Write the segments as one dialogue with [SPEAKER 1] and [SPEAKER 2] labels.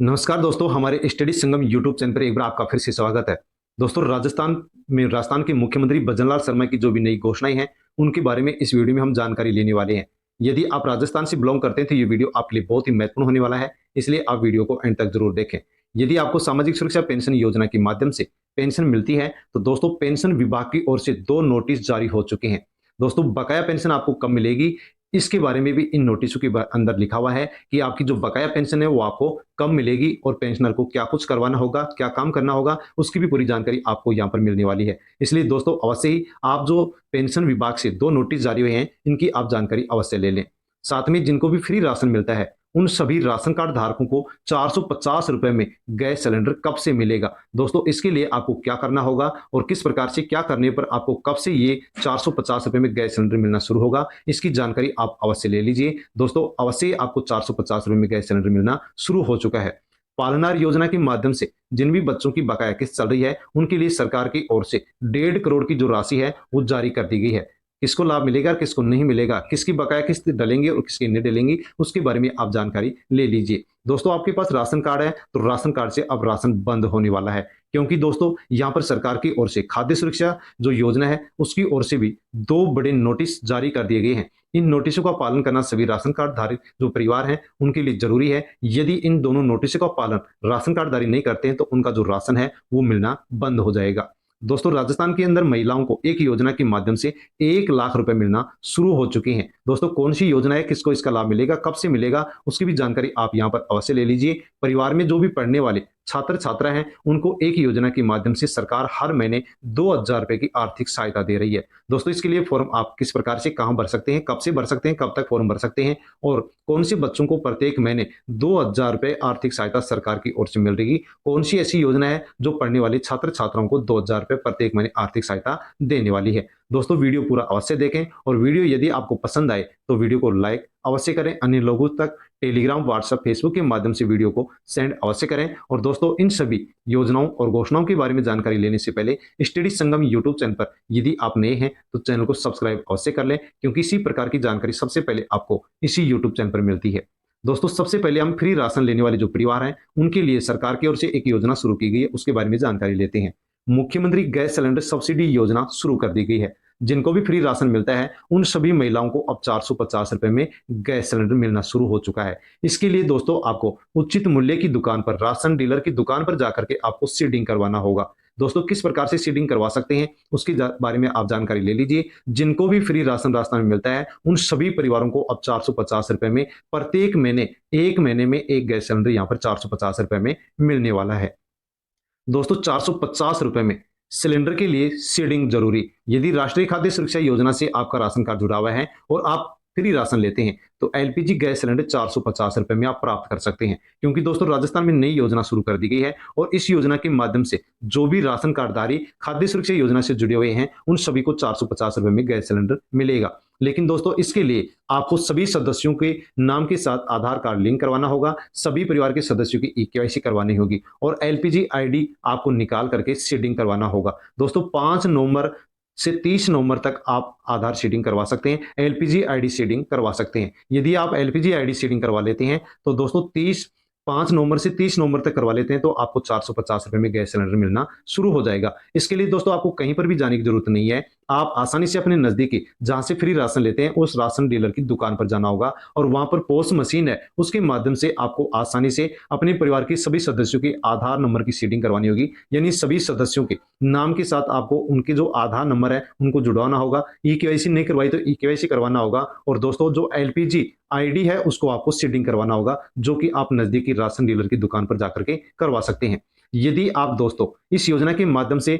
[SPEAKER 1] नमस्कार दोस्तों, हमारे स्टडी संगम यूट्यूब चैनल पर एक बार आपका फिर से स्वागत है। दोस्तों, राजस्थान के मुख्यमंत्री भजनलाल शर्मा की जो भी नई घोषणाएं हैं, उनके बारे में इस वीडियो में हम जानकारी लेने वाले हैं। यदि आप राजस्थान से बिलोंग करते हैं तो ये वीडियो आपके लिए बहुत ही महत्वपूर्ण होने वाला है, इसलिए आप वीडियो को एंड तक जरूर देखें। यदि आपको सामाजिक सुरक्षा पेंशन योजना के माध्यम से पेंशन मिलती है, तो दोस्तों पेंशन विभाग की ओर से 2 नोटिस जारी हो चुके हैं। दोस्तों, बकाया पेंशन आपको कब मिलेगी, इसके बारे में भी इन नोटिसों के अंदर लिखा हुआ है कि आपकी जो बकाया पेंशन है वो आपको कब मिलेगी और पेंशनर को क्या कुछ करवाना होगा, क्या काम करना होगा, उसकी भी पूरी जानकारी आपको यहाँ पर मिलने वाली है। इसलिए दोस्तों अवश्य ही आप जो पेंशन विभाग से 2 नोटिस जारी हुए हैं, इनकी आप जानकारी अवश्य ले लें। साथ में जिनको भी फ्री राशन मिलता है, उन सभी राशन कार्ड धारकों को 450 रुपए में गैस सिलेंडर कब से मिलेगा। दोस्तों, इसके लिए आपको क्या करना होगा और किस प्रकार से क्या करने पर आपको कब से ये 450 रुपए में गैस सिलेंडर मिलना शुरू होगा, इसकी जानकारी आप अवश्य ले लीजिए। दोस्तों, अवश्य ही आपको 450 रुपए में गैस सिलेंडर मिलना शुरू हो चुका है। पालनार योजना के माध्यम से जिन भी बच्चों की बकाया किस्त चल रही है, उनके लिए सरकार की ओर से 1.5 करोड़ की जो राशि है वो जारी कर दी गई है। किसको लाभ मिलेगा, किसको नहीं मिलेगा, किसकी बकाया किस्त डलेंगे और किसकी नहीं डलेंगी, उसके बारे में आप जानकारी ले लीजिए। दोस्तों, आपके पास राशन कार्ड है तो राशन कार्ड से अब राशन बंद होने वाला है, क्योंकि दोस्तों यहाँ पर सरकार की ओर से खाद्य सुरक्षा जो योजना है उसकी ओर से भी 2 बड़े नोटिस जारी कर दिए गए हैं। इन नोटिसों का पालन करना सभी राशन कार्ड धारी जो परिवार हैं उनके लिए जरूरी है। यदि इन दोनों नोटिसों का पालन राशन कार्डधारी नहीं करते हैं तो उनका जो राशन है वो मिलना बंद हो जाएगा। दोस्तों, राजस्थान के अंदर महिलाओं को एक योजना के माध्यम से 1 लाख रुपए मिलना शुरू हो चुके हैं। दोस्तों, कौन सी योजना है, किसको इसका लाभ मिलेगा, कब से मिलेगा, उसकी भी जानकारी आप यहाँ पर अवश्य ले लीजिए। परिवार में जो भी पढ़ने वाले छात्र छात्रा हैं, उनको एक योजना के माध्यम से सरकार हर महीने 2,000 रुपए की आर्थिक सहायता दे रही है। दोस्तों, इसके लिए फॉर्म आप किस प्रकार से कहां भर सकते हैं, कब से भर सकते हैं, कब तक फॉर्म भर सकते हैं और कौन से बच्चों को प्रत्येक महीने 2,000 रुपए आर्थिक सहायता सरकार की ओर से मिल रही है, कौन सी ऐसी योजना है जो पढ़ने वाले छात्र छात्राओं को 2,000 रुपए प्रत्येक महीने आर्थिक सहायता देने वाली है। दोस्तों, वीडियो पूरा अवश्य देखें और वीडियो यदि आपको पसंद आए तो वीडियो को लाइक अवश्य करें, अन्य लोगों तक टेलीग्राम, व्हाट्सएप, फेसबुक के माध्यम से वीडियो को सेंड अवश्य करें। और दोस्तों, इन सभी योजनाओं और घोषणाओं के बारे में जानकारी लेने से पहले स्टडी संगम यूट्यूब चैनल पर यदि आप नए हैं तो चैनल को सब्सक्राइब अवश्य कर लें, क्योंकि इसी प्रकार की जानकारी सबसे पहले आपको इसी यूट्यूब चैनल पर मिलती है। दोस्तों, सबसे पहले हम फ्री राशन लेने वाले जो परिवार हैं उनके लिए सरकार की ओर से एक योजना शुरू की गई है, उसके बारे में जानकारी लेते हैं। मुख्यमंत्री गैस सिलेंडर सब्सिडी योजना शुरू कर दी गई है। जिनको भी फ्री राशन मिलता है उन सभी महिलाओं को अब 450 रुपए में गैस सिलेंडर मिलना शुरू हो चुका है। इसके लिए दोस्तों आपको उचित मूल्य की दुकान पर, राशन डीलर की दुकान पर जाकर के आपको सीडिंग करवाना होगा। दोस्तों, किस प्रकार से सीडिंग करवा सकते हैं उसके बारे में आप जानकारी ले लीजिए। जिनको भी फ्री राशन रास्ता में मिलता है उन सभी परिवारों को अब 450 रुपए में प्रत्येक महीने, एक महीने में एक गैस सिलेंडर यहाँ पर 450 रुपए में मिलने वाला है। दोस्तों, 450 रुपए में सिलेंडर के लिए सीडिंग जरूरी। यदि राष्ट्रीय खाद्य सुरक्षा योजना से आपका राशन कार्ड जुड़ा हुआ है और आप फ्री राशन लेते हैं तो एलपीजी गैस सिलेंडर 450 रुपए में आप प्राप्त कर सकते हैं, क्योंकि दोस्तों राजस्थान में नई योजना शुरू कर दी गई है और इस योजना के माध्यम से जो भी राशन कार्डधारी खाद्य सुरक्षा योजना से जुड़े हुए हैं उन सभी को 450 रुपए में गैस सिलेंडर मिलेगा। लेकिन दोस्तों, इसके लिए आपको सभी सदस्यों के नाम के साथ आधार कार्ड लिंक करवाना होगा, सभी परिवार के सदस्यों की ईकेवाईसी करवानी होगी और एलपीजी आईडी आपको निकाल करके सीडिंग करवाना होगा। दोस्तों, 5 नवंबर से 30 नवंबर तक आप आधार सीडिंग करवा सकते हैं, एलपीजी आईडी सीडिंग करवा सकते हैं। यदि आप एलपीजी आईडी सीडिंग करवा लेते हैं तो दोस्तों 5 नवंबर से 30 नवंबर तक करवा लेते हैं तो आपको 450 रुपए में गैस सिलेंडर मिलना शुरू हो जाएगा। इसके लिए दोस्तों आपको कहीं पर भी जाने की जरूरत नहीं है। आप आसानी से अपने नजदीकी जहां से फ्री राशन लेते हैं उस राशन डीलर की दुकान पर जाना होगा और वहां पर पोस्ट मशीन है, उसके माध्यम से आपको आसानी से अपने परिवार के सभी सदस्यों के आधार नंबर की सीडिंग करवानी होगी। यानी सभी सदस्यों के नाम के साथ आपको उनके जो आधार नंबर है उनको जुड़वाना होगा। ई केवाईसी नहीं करवाई तो ई केवाईसी करवाना होगा और दोस्तों जो एलपीजी आईडी है उसको आपको सीडिंग करवाना होगा, जो कि आप नजदीकी राशन डीलर की दुकान पर जाकर के करवा सकते हैं। यदि आप दोस्तों इस योजना के माध्यम से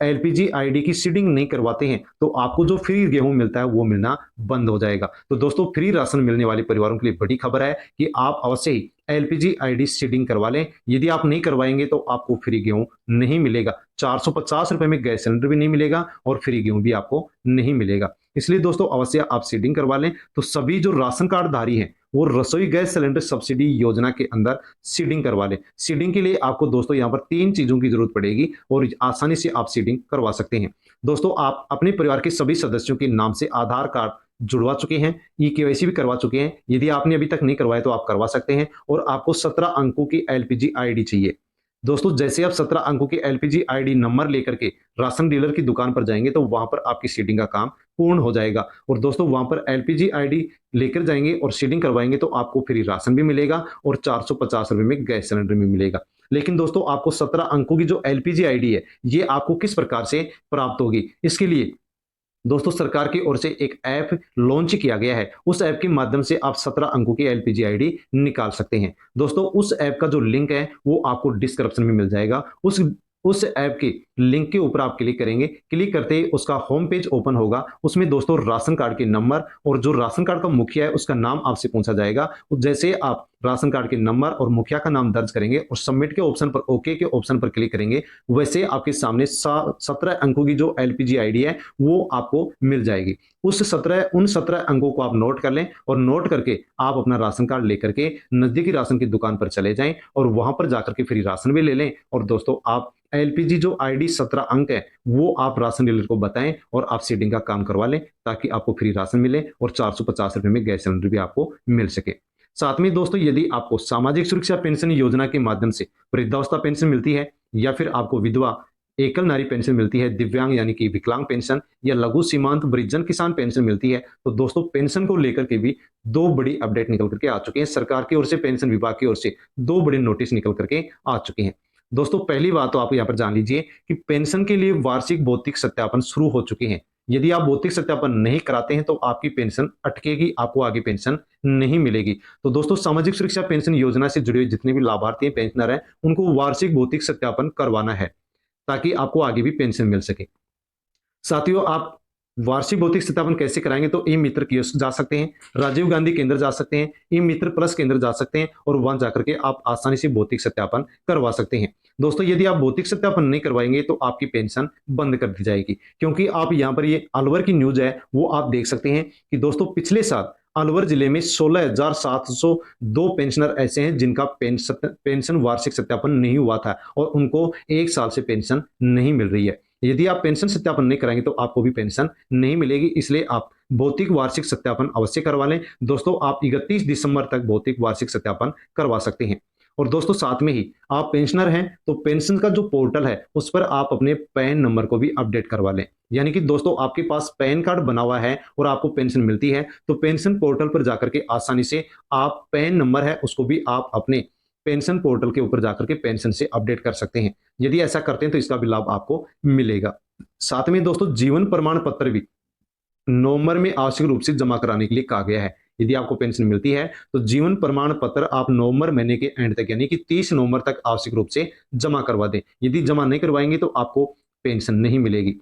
[SPEAKER 1] एलपीजी आईडी की सीडिंग नहीं करवाते हैं तो आपको जो फ्री गेहूं मिलता है वो मिलना बंद हो जाएगा। तो दोस्तों, फ्री राशन मिलने वाले परिवारों के लिए बड़ी खबर है कि आप अवश्य ही एलपीजी आईडी सीडिंग करवा लें। यदि आप नहीं करवाएंगे तो आपको फ्री गेहूं नहीं मिलेगा, 450 रुपए में गैस सिलेंडर भी नहीं मिलेगा और फ्री गेहूं भी आपको नहीं मिलेगा। इसलिए दोस्तों अवश्य आप सीडिंग करवा लें। तो सभी जो राशन कार्ड धारी हैं वो रसोई गैस सिलेंडर सब्सिडी योजना के अंदर सीडिंग करवा लें। सीडिंग के लिए आपको दोस्तों यहाँ पर 3 चीजों की जरूरत पड़ेगी और आसानी से आप सीडिंग करवा सकते हैं। दोस्तों, आप अपने परिवार के सभी सदस्यों के नाम से आधार कार्ड जुड़वा चुके हैं, ई-केवाईसी भी करवा चुके हैं। यदि आपने अभी तक नहीं करवाया तो आप करवा सकते हैं और आपको 17 अंकों की एलपीजी आईडी चाहिए। दोस्तों जैसे आप 17 अंकों की एलपीजी आईडी नंबर लेकर के राशन डीलर की दुकान पर जाएंगे तो वहां पर आपकी सीडिंग का काम पूर्ण हो जाएगा। और दोस्तों वहां पर एलपीजी आईडी लेकर जाएंगे और सीडिंग करवाएंगे तो आपको फ्री राशन भी मिलेगा और 450 रुपए में गैस सिलेंडर भी मिलेगा। लेकिन दोस्तों आपको 17 अंकों की जो एलपीजी आईडी है ये आपको किस प्रकार से प्राप्त होगी, इसके लिए दोस्तों सरकार की ओर से एक ऐप लॉन्च किया गया है। उस ऐप के माध्यम से आप 17 अंकों की एलपीजी आईडी निकाल सकते हैं। दोस्तों उस ऐप का जो लिंक है वो आपको डिस्क्रिप्शन में मिल जाएगा। उस ऐप के लिंक के ऊपर आप क्लिक करेंगे, क्लिक करते ही उसका होम पेज ओपन होगा। उसमें दोस्तों राशन कार्ड के नंबर और जो राशन कार्ड का मुखिया है उसका नाम आपसे पूछा जाएगा। जैसे आप राशन कार्ड के नंबर और मुखिया का नाम दर्ज करेंगे और सबमिट के ऑप्शन पर, ओके के ऑप्शन पर क्लिक करेंगे, वैसे आपके सामने 17 अंकों की जो एलपीजी आईडी है वो आपको मिल जाएगी। उन 17 अंकों को आप नोट कर लें और नोट करके आप अपना राशन कार्ड लेकर के नजदीकी राशन की दुकान पर चले जाएं और वहां पर जाकर के फ्री राशन भी ले लें। और दोस्तों आप एलपीजी जो आईडी 17 अंक है वो आप राशन डीलर को बताएं और आप सीडिंग का काम करवा लें ताकि आपको फ्री राशन मिले और 450 रुपए में गैस सिलेंडर भी आपको मिल सके। साथ में दोस्तों यदि आपको सामाजिक सुरक्षा पेंशन योजना के माध्यम से वृद्धावस्था पेंशन मिलती है या फिर आपको विधवा एकल नारी पेंशन मिलती है, दिव्यांग यानी कि विकलांग पेंशन या लघु सीमांत वृद्धजन किसान पेंशन मिलती है, तो दोस्तों पेंशन को लेकर के भी दो बड़ी अपडेट निकल करके आ चुके हैं। सरकार की ओर से, पेंशन विभाग की ओर से दो बड़े नोटिस निकल करके आ चुके हैं। दोस्तों पहली बात तो आप यहाँ पर जान लीजिए कि पेंशन के लिए वार्षिक भौतिक सत्यापन शुरू हो चुके हैं। यदि आप भौतिक सत्यापन नहीं कराते हैं तो आपकी पेंशन अटकेगी, आपको आगे पेंशन नहीं मिलेगी। तो दोस्तों सामाजिक सुरक्षा पेंशन योजना से जुड़े हुए जितने भी लाभार्थी हैं, पेंशनर हैं, उनको वार्षिक भौतिक सत्यापन करवाना है ताकि आपको आगे भी पेंशन मिल सके। साथियों आप वार्षिक भौतिक सत्यापन कैसे कराएंगे, तो ई मित्र कियोस्क जा सकते हैं, राजीव गांधी केंद्र जा सकते हैं, ई मित्र प्लस केंद्र जा सकते हैं और वहां जाकर के आप आसानी से भौतिक सत्यापन करवा सकते हैं। दोस्तों यदि आप भौतिक सत्यापन नहीं करवाएंगे तो आपकी पेंशन बंद कर दी जाएगी, क्योंकि आप यहाँ पर ये अलवर की न्यूज है वो आप देख सकते हैं कि दोस्तों पिछले साल अलवर जिले में 16,702 पेंशनर ऐसे हैं जिनका पेंशन वार्षिक सत्यापन नहीं हुआ था और उनको एक साल से पेंशन नहीं मिल रही है। यदि आप पेंशन सत्यापन नहीं कराएंगे तो आपको भी पेंशन नहीं मिलेगी, इसलिए आप भौतिक वार्षिक सत्यापन अवश्य करवा लें। दोस्तों आप 31 दिसंबर तक भौतिक वार्षिक सत्यापन करवा सकते हैं। और दोस्तों साथ में ही आप पेंशनर हैं तो पेंशन का जो पोर्टल है उस पर आप अपने पैन नंबर को भी अपडेट करवा लें। यानी कि दोस्तों आपके पास पैन कार्ड बना हुआ है और आपको पेंशन मिलती है तो पेंशन पोर्टल पर जाकर के आसानी से आप पैन नंबर है उसको भी आप अपने पेंशन पोर्टल के ऊपर जाकर के पेंशन से अपडेट कर सकते हैं। यदि ऐसा करते हैं तो इसका भी लाभ आपको मिलेगा। साथ में दोस्तों जीवन प्रमाण पत्र भी नवंबर में आवश्यक रूप से जमा कराने के लिए कहा गया है। यदि आपको पेंशन मिलती है तो जीवन प्रमाण पत्र आप नवंबर महीने के एंड तक यानी कि 30 नवंबर तक आवश्यक रूप से जमा करवा दें। यदि जमा नहीं करवाएंगे तो आपको पेंशन नहीं मिलेगी।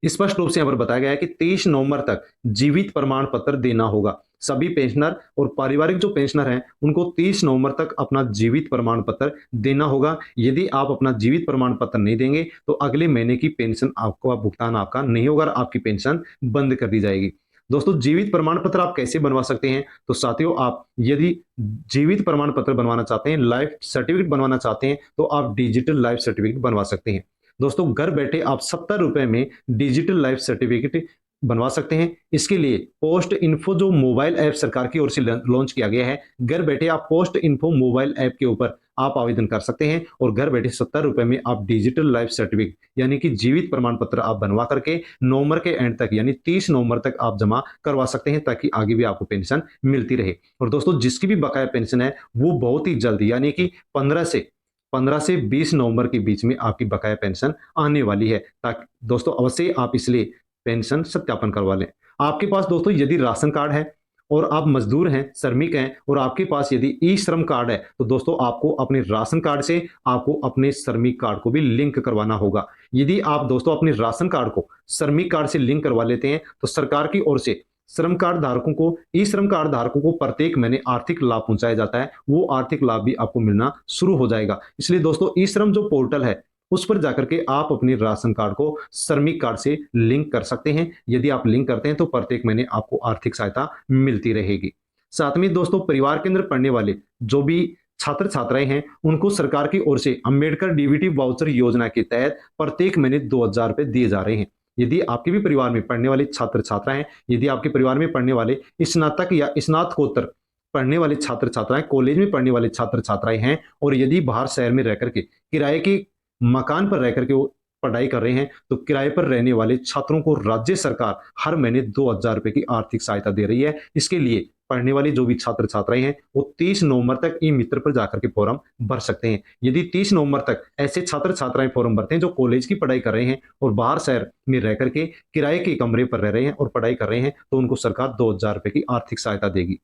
[SPEAKER 1] स्पष्ट रूप से यहाँ पर बताया गया है कि 23 नवंबर तक जीवित प्रमाण पत्र देना होगा। सभी पेंशनर और पारिवारिक जो पेंशनर हैं उनको 30 नवंबर तक अपना जीवित प्रमाण पत्र देना होगा। यदि आप अपना जीवित प्रमाण पत्र नहीं देंगे तो अगले महीने की पेंशन आपको भुगतान आपका नहीं होगा और आपकी पेंशन बंद कर दी जाएगी। दोस्तों जीवित प्रमाण पत्र आप कैसे बनवा सकते हैं, तो साथियों आप यदि जीवित प्रमाण पत्र बनवाना चाहते हैं, लाइफ सर्टिफिकेट बनवाना चाहते हैं तो आप डिजिटल लाइफ सर्टिफिकेट बनवा सकते हैं। दोस्तों घर बैठे आप 70 रुपए में डिजिटल लाइफ सर्टिफिकेट बनवा सकते हैं। इसके लिए पोस्ट इन्फो जो मोबाइल ऐप सरकार की ओर से लॉन्च किया गया है, घर बैठे आप पोस्ट इन्फो मोबाइल ऐप के ऊपर आप आवेदन कर सकते हैं और घर बैठे 70 रुपए में आप डिजिटल लाइफ सर्टिफिकेट यानी कि जीवित प्रमाण पत्र आप बनवा करके नवंबर के एंड तक यानी 30 नवंबर तक आप जमा करवा सकते हैं ताकि आगे भी आपको पेंशन मिलती रहे। और दोस्तों जिसकी भी बकाया पेंशन है वो बहुत ही जल्द यानी कि 15 से 20 नवंबर के बीच में आपकी बकाया पेंशन आने वाली है। ताकि दोस्तों अवश्य आप इसलिए पेंशन सत्यापन करवा लें। आपके पास दोस्तों यदि राशन कार्ड है और आप मजदूर हैं, श्रमिक हैं और आपके पास यदि ई श्रम कार्ड है तो दोस्तों आपको अपने राशन कार्ड से आपको अपने श्रमिक कार्ड को भी लिंक करवाना होगा। यदि आप दोस्तों अपने राशन कार्ड को श्रमिक कार्ड से लिंक करवा लेते हैं तो सरकार की ओर से श्रम कार्ड धारकों को, ई श्रम कार्ड धारकों को प्रत्येक महीने आर्थिक लाभ पहुंचाया जाता है, वो आर्थिक लाभ भी आपको मिलना शुरू हो जाएगा। इसलिए दोस्तों ई श्रम जो पोर्टल है उस पर जाकर के आप अपने राशन कार्ड को श्रमिक कार्ड से लिंक कर सकते हैं। यदि आप लिंक करते हैं तो प्रत्येक महीने आपको आर्थिक सहायता मिलती रहेगी। साथ में दोस्तों परिवार के अंदर पढ़ने वाले जो भी छात्र छात्राएं हैं उनको सरकार की ओर से अंबेडकर डीबीटी वाउचर योजना के तहत प्रत्येक महीने 2,000 रुपए दिए जा रहे हैं। यदि आपके भी परिवार में पढ़ने वाले छात्र छात्रा हैं, यदि आपके परिवार में पढ़ने वाले स्नातक या स्नातकोत्तर पढ़ने वाले छात्र छात्राएं, कॉलेज में पढ़ने वाले छात्र छात्राएं हैं, और यदि बाहर शहर में रह करके किराए के मकान पर रह करके वो पढ़ाई कर रहे हैं, तो किराए पर रहने वाले छात्रों को राज्य सरकार हर महीने 2,000 रुपए की आर्थिक सहायता दे रही है। इसके लिए पढ़ने वाले जो भी छात्र छात्राएं हैं वो 30 नवंबर तक ई मित्र पर जाकर के फॉर्म भर सकते हैं। यदि 30 नवंबर तक ऐसे छात्र छात्राएं फॉर्म भरते हैं जो कॉलेज की पढ़ाई कर रहे हैं और बाहर शहर में रह करके किराए के कमरे पर रह रहे हैं और पढ़ाई कर रहे हैं, तो उनको सरकार 2,000 रुपए की आर्थिक सहायता देगी।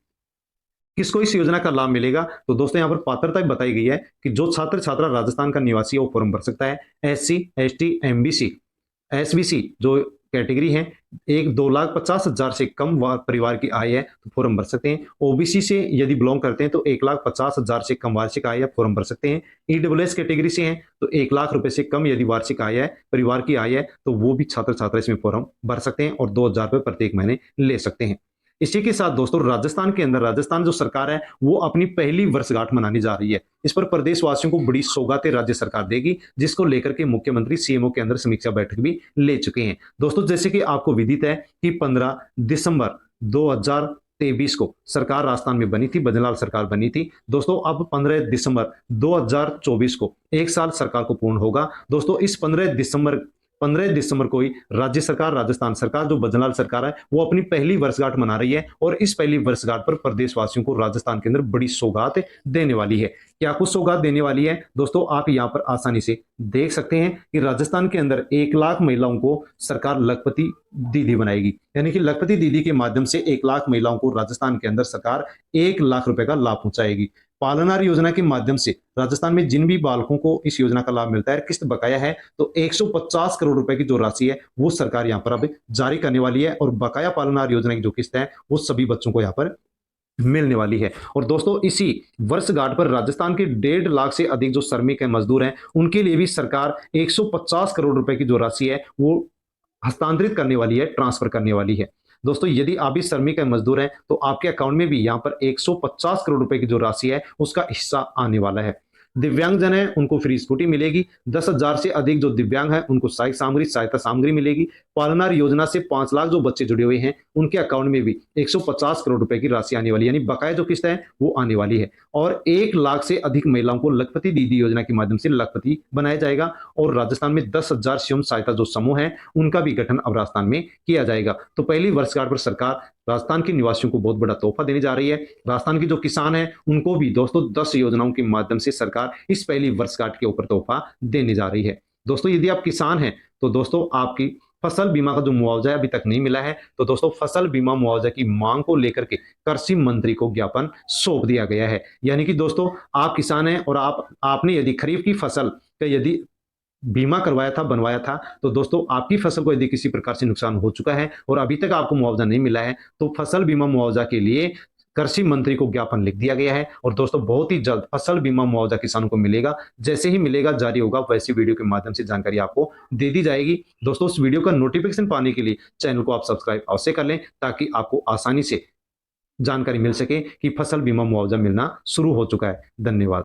[SPEAKER 1] किसको इस योजना का लाभ मिलेगा? तो दोस्तों यहाँ पर पात्रता भी बताई गई है कि जो छात्र छात्रा राजस्थान का निवासी है वो फॉर्म भर सकता है। SC, ST, MBC, SBC जो कैटेगरी है, 2,50,000 से कम परिवार की आय है तो फॉर्म भर सकते हैं। OBC से यदि बिलोंग करते हैं तो 1,50,000 से कम वार्षिक आय है, फॉर्म भर सकते हैं। EWS कैटेगरी से हैं तो 1 लाख रुपए से कम यदि वार्षिक आय है, परिवार की आय है, तो वो भी छात्र छात्रा इसमें फॉर्म भर सकते हैं और 2,000 रुपए प्रत्येक महीने ले सकते हैं। इसी के साथ दोस्तों राजस्थान के अंदर, राजस्थान जो सरकार है वो अपनी पहली वर्षगांठ मनाने जा रही है। इस पर प्रदेशवासियों को बड़ी सौगातें राज्य सरकार देगी, जिसको लेकर के मुख्यमंत्री CMO के अंदर समीक्षा बैठक भी ले चुके हैं। दोस्तों जैसे कि आपको विदित है कि 15 दिसंबर 2023 को सरकार राजस्थान में बनी थी, भजनलाल सरकार बनी थी। दोस्तों अब 15 दिसंबर 2024 को 1 साल सरकार को पूर्ण होगा। दोस्तों इस 15 दिसंबर को ही राज्य सरकार, राजस्थान सरकार जो भजनलाल सरकार है वो अपनी पहली वर्षगांठ मना रही है, और इस पहली वर्षगांठ पर प्रदेशवासियों को राजस्थान के अंदर बड़ी सौगात देने वाली है। क्या कुछ सौगात देने वाली है दोस्तों, आप यहाँ पर आसानी से देख सकते हैं कि राजस्थान के अंदर 1 लाख महिलाओं को सरकार लखपति दीदी बनाएगी, यानी कि लखपति दीदी के माध्यम से 1 लाख महिलाओं को राजस्थान के अंदर सरकार 1 लाख रुपए का लाभ पहुंचाएगी। पालनार योजना के माध्यम से राजस्थान में जिन भी बालकों को इस योजना का लाभ मिलता है, किस्त बकाया है, तो 150 करोड़ रुपए की जो राशि है वो सरकार यहाँ पर अब जारी करने वाली है, और बकाया पालनार योजना की जो किस्त है वो सभी बच्चों को यहाँ पर मिलने वाली है। और दोस्तों इसी वर्षगांठ पर राजस्थान के 1.5 लाख से अधिक जो श्रमिक है, मजदूर हैं, उनके लिए भी सरकार 150 करोड़ रुपए की जो राशि है वो हस्तांतरित करने वाली है, ट्रांसफर करने वाली है। दोस्तों यदि आप भी श्रमिक है, मजदूर हैं, तो आपके अकाउंट में भी यहाँ पर 150 करोड़ रुपए की जो राशि है उसका हिस्सा आने वाला है। दिव्यांगजन है उनको फ्री स्कूटी मिलेगी। 10,000 से अधिक जो दिव्यांग है उनको सहायता सामग्री मिलेगी। पालनार योजना से 5 लाख जो बच्चे जुड़े हुए हैं उनके अकाउंट में भी 150 करोड़ रुपए की राशि आने वाली है, यानी बकाया जो किस्त है वो आने वाली है। और 1 लाख से अधिक महिलाओं को लखपति दीदी योजना के माध्यम से लखपति बनाया जाएगा, और राजस्थान में 10,000 स्वयं सहायता जो समूह है उनका भी गठन अब राजस्थान में किया जाएगा। तो पहली वर्षगांठ पर सरकार राजस्थान के निवासियों को बहुत बड़ा तोहफा देने जा रही है। राजस्थान के जो किसान हैं उनको भी दोस्तों 10 योजनाओं के माध्यम से सरकार इस पहली वर्षगांठ के ऊपर तोहफा देने जा रही है। दोस्तों यदि आप किसान हैं तो दोस्तों आपकी फसल बीमा का जो मुआवजा है अभी तक नहीं मिला है, तो दोस्तों फसल बीमा मुआवजा की मांग को लेकर के कृषि मंत्री को ज्ञापन सौंप दिया गया है। यानी कि दोस्तों आप किसान हैं और आपने यदि खरीफ की फसल का यदि बीमा करवाया था, बनवाया था, तो दोस्तों आपकी फसल को यदि किसी प्रकार से नुकसान हो चुका है और अभी तक आपको मुआवजा नहीं मिला है, तो फसल बीमा मुआवजा के लिए कृषि मंत्री को ज्ञापन लिख दिया गया है। और दोस्तों बहुत ही जल्द फसल बीमा मुआवजा किसानों को मिलेगा। जैसे ही मिलेगा, जारी होगा, वैसी वीडियो के माध्यम से जानकारी आपको दे दी जाएगी। दोस्तों इस वीडियो का नोटिफिकेशन पाने के लिए चैनल को आप सब्सक्राइब अवश्य कर लें, ताकि आपको आसानी से जानकारी मिल सके कि फसल बीमा मुआवजा मिलना शुरू हो चुका है। धन्यवाद।